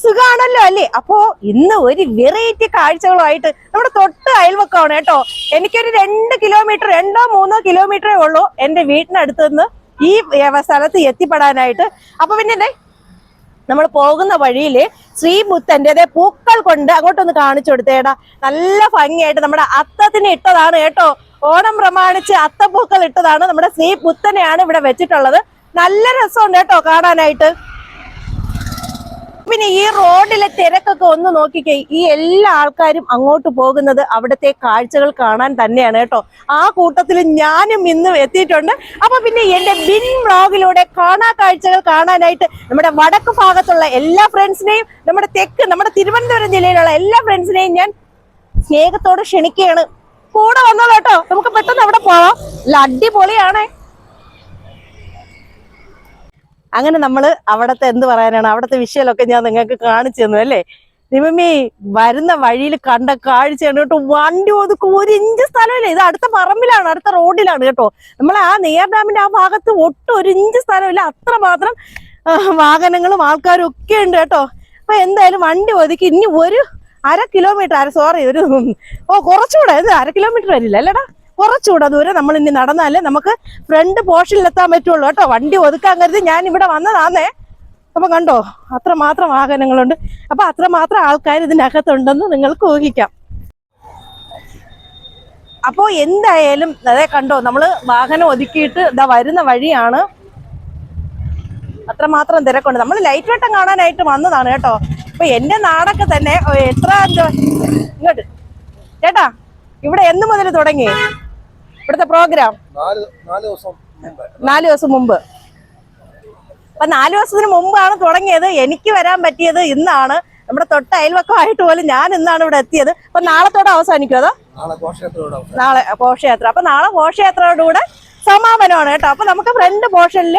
സുഖാണല്ലോ അല്ലേ? അപ്പോ ഇന്ന് ഒരു വെറൈറ്റി കാഴ്ചകളുമായിട്ട് നമ്മുടെ തൊട്ട് അയൽവക്കമാണ് കേട്ടോ. എനിക്കൊരു 2 കിലോമീറ്റർ 2-3 കിലോമീറ്ററേ ഉള്ളൂ എന്റെ വീട്ടിനടുത്ത് നിന്ന് ഈ സ്ഥലത്ത് എത്തിപ്പെടാനായിട്ട്. അപ്പൊ പിന്നെ നമ്മൾ പോകുന്ന വഴിയില് ശ്രീബുദ്ധന്റെ പൂക്കൾ കൊണ്ട് അങ്ങോട്ടൊന്ന് കാണിച്ചു കൊടുത്തേടാ. നല്ല ഭംഗിയായിട്ട് നമ്മുടെ അത്തത്തിന് ഇട്ടതാണ് കേട്ടോ. ഓണം പ്രമാണിച്ച് അത്തപ്പൂക്കൾ ഇട്ടതാണ്. നമ്മുടെ ശ്രീബുദ്ധനെയാണ് ഇവിടെ വെച്ചിട്ടുള്ളത്. നല്ല രസമുണ്ട് കേട്ടോ കാണാനായിട്ട്. പിന്നെ ഈ റോഡിലെ തിരക്കൊക്കെ ഒന്ന് നോക്കിക്കേ. ഈ എല്ലാ ആൾക്കാരും അങ്ങോട്ട് പോകുന്നത് അവിടുത്തെ കാഴ്ചകൾ കാണാൻ തന്നെയാണ് കേട്ടോ. ആ കൂട്ടത്തിൽ ഞാനും ഇന്ന് എത്തിയിട്ടുണ്ട്. അപ്പൊ പിന്നെ എന്റെ ബിൻ വ്ളോഗിലൂടെ കാണാ കാഴ്ചകൾ കാണാനായിട്ട് നമ്മുടെ വടക്ക് ഭാഗത്തുള്ള എല്ലാ ഫ്രണ്ട്സിനെയും നമ്മുടെ തിരുവനന്തപുരം ജില്ലയിലുള്ള എല്ലാ ഫ്രണ്ട്സിനെയും ഞാൻ സ്നേഹത്തോടെ ക്ഷണിക്കുകയാണ്. കൂടെ വന്നോ കേട്ടോ. നമുക്ക് പെട്ടെന്ന് അവിടെ പോവാം. അടിപൊളിയാണേ. അങ്ങനെ നമ്മള് അവിടത്തെ എന്ത് പറയാനാണ്, അവിടത്തെ വിഷയമൊക്കെ ഞാൻ നിങ്ങൾക്ക് കാണിച്ചു തന്നു അല്ലേ. ദൈവമേ, വരുന്ന വഴിയിൽ കണ്ട കാഴ്ചയാണ് കേട്ടോ. വണ്ടി ഒതുക്കും 1 ഇഞ്ച് സ്ഥലമില്ല. ഇത് അടുത്ത പറമ്പിലാണ്, അടുത്ത റോഡിലാണ് കേട്ടോ. നമ്മൾ ആ നെയ്യാർ ഡാമിന്റെ ആ ഭാഗത്ത് ഒട്ടും 1 ഇഞ്ച് സ്ഥലമില്ല. അത്രമാത്രം വാഹനങ്ങളും ആൾക്കാരും ഒക്കെ ഉണ്ട് കേട്ടോ. അപ്പൊ എന്തായാലും വണ്ടി ഒതുക്കി ഇനി ഒരു 1/2 കിലോമീറ്റർ കുറച്ചുകൂടെ 1/2 കിലോമീറ്റർ വരില്ല അല്ലേടാ, കുറച്ചുകൂടെ ദൂരം നമ്മൾ ഇനി നടന്നാലേ നമുക്ക് ഫ്രണ്ട് പോർഷനിൽ എത്താൻ പറ്റുള്ളൂ കേട്ടോ. വണ്ടി ഒതുക്കാൻ കരുതി ഞാൻ ഇവിടെ വന്നതാന്നേ. അപ്പൊ കണ്ടോ, അത്രമാത്രം വാഹനങ്ങളുണ്ട്. അപ്പൊ അത്രമാത്രം ആൾക്കാർ ഇതിനകത്തുണ്ടെന്ന് നിങ്ങൾക്ക് ഊഹിക്കാം. അപ്പോ എന്തായാലും അതേ കണ്ടോ, നമ്മള് വാഹനം ഒതുക്കിയിട്ട് ഇതാ വരുന്ന വഴിയാണ്. അത്രമാത്രം തിരക്കുണ്ട്. നമ്മൾ ലൈറ്റ് വെട്ടം കാണാനായിട്ട് വന്നതാണ് കേട്ടോ. അപ്പൊ എന്റെ നാടൊക്കെ തന്നെ ഇങ്ങോട്ട് ചേട്ടാ, ഇവിടെ എന്ന് മുതൽ തുടങ്ങി ഇവിടുത്തെ പ്രോഗ്രാം? 4 ദിവസം മുമ്പ്. അപ്പൊ 4 ദിവസത്തിന് മുമ്പാണ് തുടങ്ങിയത്. എനിക്ക് വരാൻ പറ്റിയത് ഇന്നാണ്. നമ്മുടെ തൊട്ട അയൽവക്കമായിട്ട് പോലും ഞാൻ ഇന്നാണ് ഇവിടെ എത്തിയത്. അപ്പൊ നാളത്തോടെ അവസാനിക്കും അതോ? നാളെ ഘോഷയാത്ര. അപ്പൊ നാളെ ഘോഷയാത്രയോടുകൂടെ സമാപനമാണ് കേട്ടോ. അപ്പൊ നമുക്ക് ഫ്രണ്ട് പോർഷനിൽ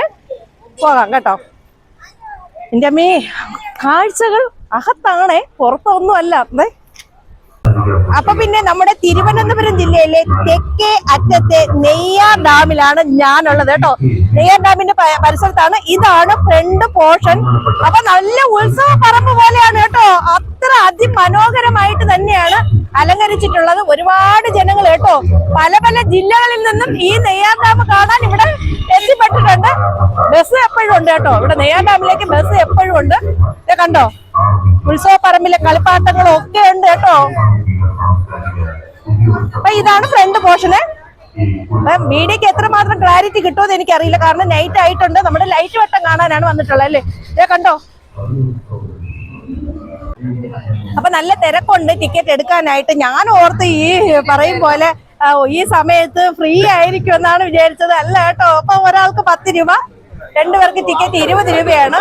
പോകാം കേട്ടോ. എന്റെ അമ്മേ, കാഴ്ചകൾ അകത്താണേ, പുറത്തൊന്നും അല്ല. അപ്പൊ പിന്നെ നമ്മുടെ തിരുവനന്തപുരം ജില്ലയിലെ തെക്കേ അറ്റത്തെ നെയ്യാർ ഡാമിലാണ് ഞാനുള്ളത് കേട്ടോ. നെയ്യാർ ഡാമിന്റെ പരിസരത്താണ്. ഇതാണ് ഫ്രണ്ട് പോർഷൻ. അപ്പൊ നല്ല ഉത്സവ പറമ്പ് പോലെയാണ് കേട്ടോ. അത്ര അതിമനോഹരമായിട്ട് തന്നെയാണ് അലങ്കരിച്ചിട്ടുള്ളത്. ഒരുപാട് ജനങ്ങൾ കേട്ടോ പല പല ജില്ലകളിൽ നിന്നും ഈ നെയ്യാർ ഡാം കാണാൻ ഇവിടെ എത്തിപ്പെട്ടിട്ടുണ്ട്. ബസ് എപ്പോഴും ഉണ്ട് കേട്ടോ. ഇവിടെ നെയ്യാർ ഡാമിലേക്ക് ബസ് എപ്പോഴും ഉണ്ട്. കണ്ടോ, ഉത്സവ പറമ്പിലെ കളിപ്പാട്ടങ്ങളും ഒക്കെ ഉണ്ട് കേട്ടോ. അപ്പൊ ഇതാണ് ഫ്രണ്ട് പോർഷന്. വീഡിയോക്ക് എത്രമാത്രം ക്ലാരിറ്റി കിട്ടുമെന്ന് എനിക്കറിയില്ല, കാരണം നൈറ്റ് ആയിട്ടുണ്ട്. നമ്മുടെ ലൈറ്റ് വെട്ടം കാണാനാണ് വന്നിട്ടുള്ളത് അല്ലേ. കണ്ടോ, അപ്പൊ നല്ല തിരക്കുണ്ട് ടിക്കറ്റ് എടുക്കാനായിട്ട്. ഞാൻ ഓർത്ത് ഈ പറയും പോലെ ഈ സമയത്ത് ഫ്രീ ആയിരിക്കും എന്നാണ് വിചാരിച്ചത്. അല്ല കേട്ടോ. അപ്പൊ ഒരാൾക്ക് 10 രൂപ, 2 പേർക്ക് ടിക്കറ്റ് 20 രൂപയാണ്.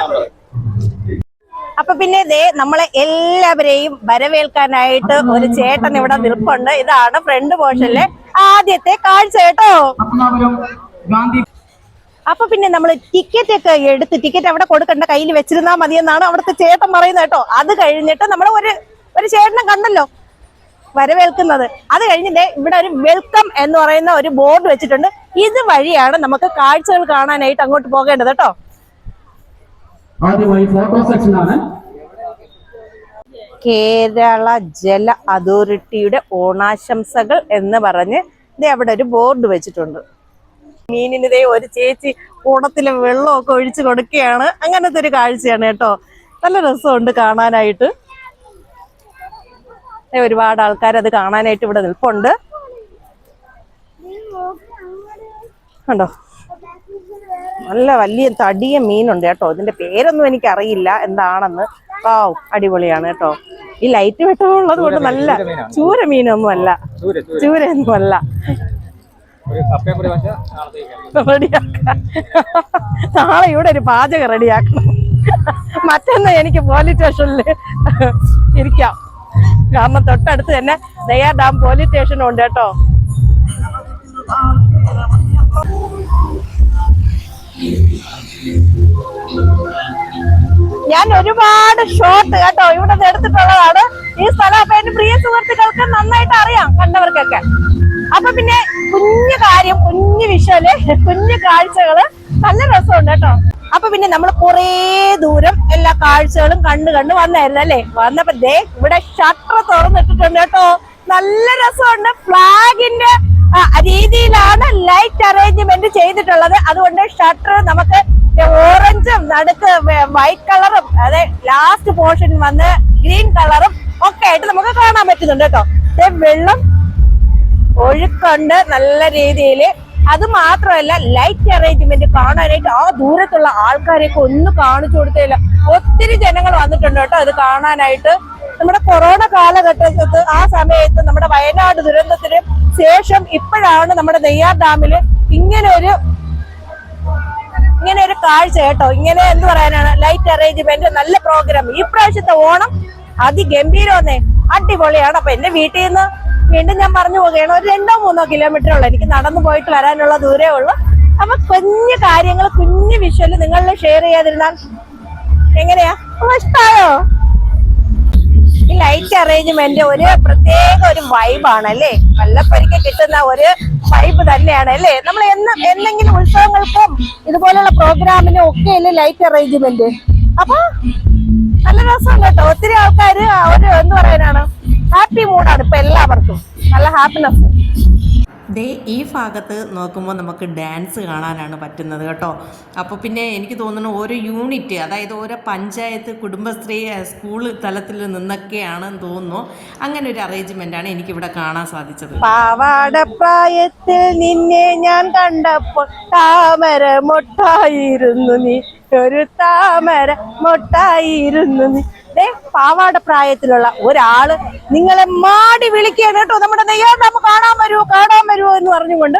അപ്പൊ പിന്നെ നമ്മളെ എല്ലാവരെയും വരവേൽക്കാനായിട്ട് ഒരു ചേട്ടൻ ഇവിടെ നിൽപ്പുണ്ട്. ഇതാണ് ഫ്രണ്ട് പോർഷനിലെ ആദ്യത്തെ കാഴ്ച കേട്ടോ. അപ്പൊ പിന്നെ നമ്മൾ ടിക്കറ്റ് ഒക്കെ എടുത്ത് ടിക്കറ്റ് അവിടെ കൊടുക്കണ്ട, കയ്യിൽ വെച്ചിരുന്നാ മതിയെന്നാണ് അവിടുത്തെ ചേട്ടൻ പറയുന്നത് കേട്ടോ. അത് കഴിഞ്ഞിട്ട് നമ്മൾ ഒരു ചേട്ടനെ കണ്ടല്ലോ വരവേൽക്കുന്നത്. അത് കഴിഞ്ഞിട്ട് ഇവിടെ ഒരു വെൽക്കം എന്ന് പറയുന്ന ഒരു ബോർഡ് വെച്ചിട്ടുണ്ട്. ഇത് വഴിയാണ് നമുക്ക് കാഴ്ചകൾ കാണാനായിട്ട് അങ്ങോട്ട് പോകേണ്ടത് കേട്ടോ. കേരള ജല അതോറിറ്റിയുടെ ഓണാശംസകൾ എന്ന് പറഞ്ഞ് അവിടെ ഒരു ബോർഡ് വെച്ചിട്ടുണ്ട്. മീനിന് ഒരു ചേച്ചി ഓണത്തിലെ വെള്ളമൊക്കെ ഒഴിച്ചു കൊടുക്കുകയാണ്. അങ്ങനത്തെ ഒരു കാഴ്ചയാണ് കേട്ടോ. നല്ല രസമുണ്ട് കാണാനായിട്ട്. ഒരുപാട് ആൾക്കാർ അത് കാണാനായിട്ട് ഇവിടെ നിൽപ്പുണ്ട്. കണ്ടോ, നല്ല വലിയ തടിയ മീനുണ്ട് കേട്ടോ. ഇതിന്റെ പേരൊന്നും എനിക്കറിയില്ല എന്താണെന്ന്. അടിപൊളിയാണ് കേട്ടോ. ഈ ലൈറ്റ് വെട്ടമുള്ളത് കൊണ്ട് നല്ല ചൂര മീനൊന്നും അല്ല, ചൂരയൊന്നും അല്ല. നാളെ ഇവിടെ ഒരു പാചകം റെഡിയാക്കണം. മറ്റൊന്ന് എനിക്ക് പോലീസ് സ്റ്റേഷനിൽ ഇരിക്കാം, കാരണം തൊട്ടടുത്ത് തന്നെ നെയ്യാർ ഡാം പോലീസ് സ്റ്റേഷനും ഉണ്ട് കേട്ടോ. ഞാൻ ഒരുപാട് ഷോട്ട് കേട്ടോ ഇവിടെ എടുത്തിട്ടുള്ളതാണ്. ഈ സ്ഥലം അപ്പൊ എന്റെ പ്രിയ സുഹൃത്തുക്കൾക്ക് നന്നായിട്ട് അറിയാം, കണ്ടവർക്കൊക്കെ. അപ്പൊ പിന്നെ കുഞ്ഞു കാര്യം, കുഞ്ഞു വിഷ്വല്, കുഞ്ഞു കാഴ്ചകള്, നല്ല രസമുണ്ട് കേട്ടോ. അപ്പൊ പിന്നെ നമ്മൾ കുറേ ദൂരം എല്ലാ കാഴ്ചകളും കണ്ടു വന്നായിരുന്നു അല്ലേ. വന്നപ്പോ ദേ ഇവിടെ ഷട്ടർ തുറന്നിട്ടിട്ടുണ്ട് കേട്ടോ. നല്ല രസമുണ്ട്. ഫ്ലാഗിന്റെ രീതിയിലാണ് ലൈറ്റ് അറേഞ്ച്മെന്റ് ചെയ്തിട്ടുള്ളത്. അതുകൊണ്ട് ഷട്ടർ നമുക്ക് ഓറഞ്ചും നടുക്ക് വൈറ്റ് കളറും അതെ ലാസ്റ്റ് പോർഷൻ വന്ന് ഗ്രീൻ കളറും ഒക്കെ ആയിട്ട് നമുക്ക് കാണാൻ പറ്റുന്നുണ്ട് കേട്ടോ. വെള്ളം ഒഴുക്കുണ്ട് നല്ല രീതിയിൽ. അത് മാത്രമല്ല ലൈറ്റ് അറേഞ്ച്മെന്റ് കാണാനായിട്ട് ആ ദൂരത്തുള്ള ആൾക്കാരെയൊക്കെ ഒന്നും കാണിച്ചു കൊടുത്തില്ല. ഒത്തിരി ജനങ്ങൾ വന്നിട്ടുണ്ട് കേട്ടോ ഇത് കാണാനായിട്ട്. നമ്മുടെ കൊറോണ കാലഘട്ടത്തിൽ ആ സമയത്ത് നമ്മുടെ വയനാട് ദുരന്തത്തിന് ശേഷം ഇപ്പോഴാണ് നമ്മുടെ നെയ്യാർ ഡാമില് ഇങ്ങനെ ഒരു കാഴ്ച കേട്ടോ. ഇങ്ങനെ എന്ത് പറയാനാണ്, ലൈറ്റ് അറേഞ്ച്മെന്റ് നല്ല പ്രോഗ്രാം. ഈ പ്രാവശ്യത്തെ ഓണം അതിഗംഭീരമെന്നേ, അടിപൊളിയാണ്. അപ്പൊ എന്റെ വീട്ടിൽ നിന്ന് വീണ്ടും ഞാൻ പറഞ്ഞു പോവുകയാണ്. ഒരു 2-3 കിലോമീറ്റർ ഉള്ളു എനിക്ക് നടന്നു പോയിട്ട് വരാനുള്ള ദൂരേ ഉള്ളു. അപ്പൊ കുഞ്ഞു കാര്യങ്ങൾ കുഞ്ഞു വിഷ്വല് നിങ്ങളിൽ ഷെയർ ചെയ്യാതിരുന്നാൽ എങ്ങനെയാ? ഇഷ്ടായോ? ഈ ലൈറ്റ് അറേഞ്ച്മെന്റ് ഒരു പ്രത്യേക ഒരു വൈബാണ് അല്ലേ. വല്ലപ്പോഴൊക്കെ കിട്ടുന്ന ഒരു വൈബ് തന്നെയാണ് അല്ലേ. നമ്മൾ എന്തെങ്കിലും ഉത്സവങ്ങൾക്കും ഇതുപോലുള്ള പ്രോഗ്രാമിനും ഒക്കെ അല്ലേ ലൈറ്റ് അറേഞ്ച്മെന്റ്. അപ്പൊ നല്ല രസമാണ് കേട്ടോ. ഒത്തിരി ആൾക്കാര് ഒരു എന്ത് പറയാനാണ്, ഹാപ്പി മൂഡാണ് ഇപ്പൊ എല്ലാവർക്കും. നല്ല ഹാപ്പിനെസ്. ദേ ഈ ഭാഗത്ത് നോക്കുമ്പോൾ നമുക്ക് ഡാൻസ് കാണാനാണ് പറ്റുന്നത് കേട്ടോ. അപ്പോൾ പിന്നെ എനിക്ക് തോന്നുന്നു ഓരോ യൂണിറ്റ്, അതായത് ഓരോ പഞ്ചായത്ത്, കുടുംബശ്രീ, സ്കൂൾ തലത്തിൽ നിന്നൊക്കെയാണെന്ന് തോന്നുന്നു. അങ്ങനെ ഒരു അറേഞ്ച്മെൻ്റാണ് എനിക്കിവിടെ കാണാൻ സാധിച്ചത്. പാവാട പ്രായത്തിൽ നിന്നെ ഞാൻ കണ്ടപ്പോൾ താമര മൊട്ടായിരുന്നു നീ, ഒരു താമര മൊട്ടായിരുന്നു നീ. പാവാട പ്രായത്തിലുള്ള ഒരാള് നിങ്ങളെ മാടി വിളിക്കുകയാണ് കേട്ടോ. നമ്മുടെ നെയ്യാർ ഡാം കാണാൻ വരുമോ എന്ന് പറഞ്ഞുകൊണ്ട്.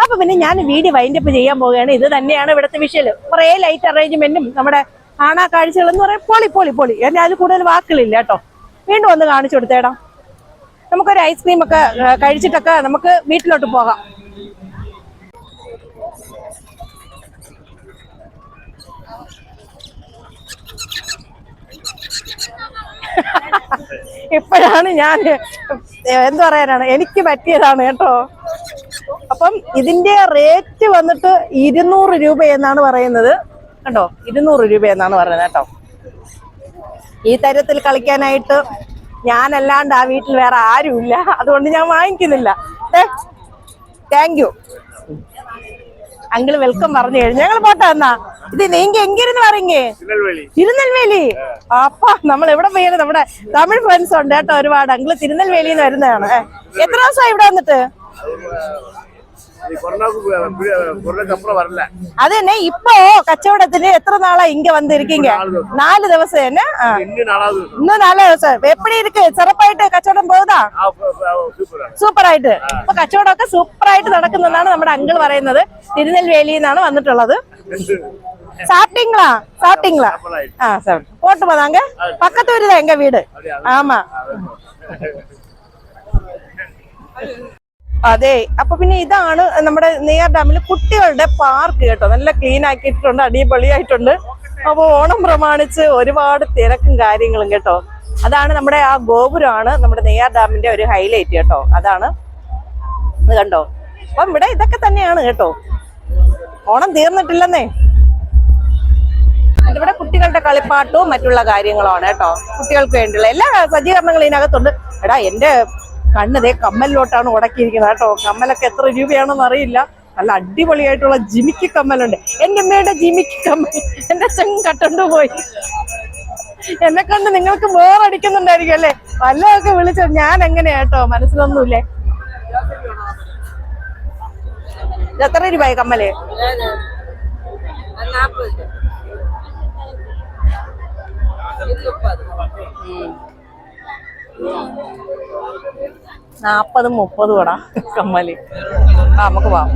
അപ്പൊ പിന്നെ ഞാൻ വീഡിയോ വൈൻഡപ്പ് ചെയ്യാൻ പോവുകയാണ്. ഇത് തന്നെയാണ് ഇവിടുത്തെ വിഷ്വല്. കുറെ ലൈറ്റ് അറേഞ്ച്മെന്റും നമ്മുടെ കാണാ കാഴ്ചകൾ എന്ന് പറയാൻ പൊളി. എന്നെ അതിൽ കൂടുതൽ വാക്കുകളില്ല കേട്ടോ. വീണ്ടും ഒന്ന് കാണിച്ചു കൊടുത്തേടാ. നമുക്കൊരു ഐസ്ക്രീം ഒക്കെ കഴിച്ചിട്ടൊക്കെ നമുക്ക് വീട്ടിലോട്ട് പോകാം. ഇപ്പോഴാണ് ഞാൻ എന്ത് പറയാനാണ്, എനിക്ക് പറ്റിയതാണ് കേട്ടോ. അപ്പം ഇതിന്റെ റേറ്റ് വന്നിട്ട് 200 രൂപ എന്നാണ് പറയുന്നത് കേട്ടോ. 200 രൂപ എന്നാണ് പറയുന്നത് കേട്ടോ. ഈ തരത്തിൽ കളിക്കാനായിട്ട് ഞാനല്ലാണ്ട് ആ വീട്ടിൽ വേറെ ആരുമില്ല. അതുകൊണ്ട് ഞാൻ വാങ്ങിക്കുന്നില്ല. താങ്ക് യു അങ്കിള്, വെൽക്കം പറഞ്ഞു കഴിഞ്ഞു. ഞങ്ങൾ പോട്ടെ എന്നാ. ഇത് നീങ്ക എങ്കിരുന്ന് പറയേ? തിരുനെൽവേലി. അപ്പൊ നമ്മൾ എവിടെ പോയത്? നമ്മുടെ തമിഴ് ഫ്രണ്ട്സ് ഉണ്ട് കേട്ടോ ഒരുപാട്. അങ്കിള് തിരുനെൽവേലിന്ന് വരുന്നതാണ്. എത്ര ദിവസമായി ഇവിടെ വന്നിട്ട്? അത് തന്നെ. ഇപ്പൊ കച്ചവടത്തിന് എത്ര നാളാ ഇങ്ങ വന്നിരിക്കീങ്ക? 4 ദിവസം തന്നെ. ഇന്ന് 4 ദിവസം. എപ്പടി ഇருக்கு? സിറപ്പായിട്ട് കച്ചവടം പോകുതാ? സൂപ്പറായിട്ട്. അപ്പൊ കച്ചവടമൊക്കെ സൂപ്പറായിട്ട് നടക്കുന്നെന്നാണ് നമ്മുടെ അങ്കിൾ പറയുന്നത്. തിരുനെൽവേലിയിൽ നിന്നാണ് വന്നിട്ടുള്ളത്. சாப்பிட்டீங்களா? போட்டு போதாங்க. பக்கத்து ஊரு தான் எங்க வீடு. ஆமா. അതെ. അപ്പൊ പിന്നെ ഇതാണ് നമ്മുടെ നെയ്യാർ ഡാമിൽ കുട്ടികളുടെ പാർക്ക് കേട്ടോ. നല്ല ക്ലീൻ ആക്കിയിട്ടുണ്ട്, അടിപൊളിയായിട്ടുണ്ട്. അപ്പൊ ഓണം പ്രമാണിച്ച് ഒരുപാട് തിരക്കും കാര്യങ്ങളും കേട്ടോ. അതാണ് നമ്മുടെ ആ ഗോപുരമാണ് നമ്മുടെ നെയ്യാർ ഡാമിന്റെ ഒരു ഹൈലൈറ്റ് കേട്ടോ. അതാണ് ഇത് കണ്ടോ. അപ്പം ഇവിടെ ഇതൊക്കെ തന്നെയാണ് കേട്ടോ. ഓണം തീർന്നിട്ടില്ലെന്നേ. ഇവിടെ കുട്ടികളുടെ കളിപ്പാട്ടവും മറ്റുള്ള കാര്യങ്ങളുമാണ് കേട്ടോ. കുട്ടികൾക്ക് വേണ്ടിയുള്ള എല്ലാ സജ്ജീകരണങ്ങളും ഇതിനകത്തുണ്ട്. എടാ എന്റെ കണ്ണതേ കമ്മലിലോട്ടാണ് ഉടക്കിയിരിക്കുന്നത് കേട്ടോ. കമ്മലൊക്കെ എത്ര രൂപയാണെന്ന് അറിയില്ല. നല്ല അടിപൊളിയായിട്ടുള്ള ജിമിക്ക് കമ്മലുണ്ട്. എന്റെ അമ്മയുടെ ജിമിക്ക് കമ്മൽ എന്റെ അച്ഛൻ കട്ടോണ്ട് പോയി. എന്നെ കണ്ട് നിങ്ങൾക്ക് ബോറടിക്കുന്നുണ്ടായിരിക്കും അല്ലേ? വല്ലതൊക്കെ വിളിച്ചോ. ഞാൻ എങ്ങനെയാ കേട്ടോ, മനസ്സിലൊന്നുമില്ലേ. എത്ര രൂപയായി കമ്മല്? 40-30 കൂടാ കമ്മല്. നമുക്ക് പോവാം.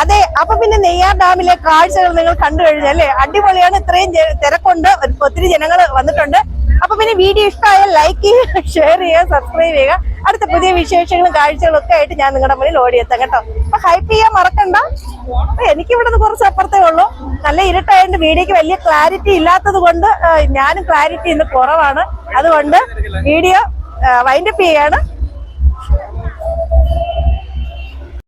അതെ. അപ്പൊ പിന്നെ നെയ്യാർ ഡാമിലെ കാഴ്ചകൾ നിങ്ങൾ കണ്ടു കഴിഞ്ഞല്ലേ. അടിപൊളിയാണ്. ഇത്രയും തിരക്കുണ്ട്, ഒത്തിരി ജനങ്ങൾ വന്നിട്ടുണ്ട്. അപ്പൊ പിന്നെ വീഡിയോ ഇഷ്ടമായാൽ ലൈക്ക് ചെയ്യുക, ഷെയർ ചെയ്യുക, സബ്സ്ക്രൈബ് ചെയ്യുക. അടുത്ത പുതിയ വിശേഷങ്ങളും കാഴ്ചകളും ഒക്കെ ആയിട്ട് ഞാൻ നിങ്ങളുടെ മുന്നിൽ ഓടിയെത്താം കേട്ടോ. അപ്പൊ ഹൈപ്പ് ചെയ്യാൻ മറക്കണ്ട. എനിക്ക് ഇവിടെ നിന്ന് കുറച്ച് അപ്പുറത്തേ ഉള്ളൂ. നല്ല ഇരുട്ടായതുകൊണ്ട് വീഡിയോക്ക് വലിയ ക്ലാരിറ്റി ഇല്ലാത്തത് കൊണ്ട് ഞാനും ക്ലാരിറ്റി ഇന്ന് കുറവാണ്. അതുകൊണ്ട് വീഡിയോ വൈൻഡപ്പ് ചെയ്യാണ്.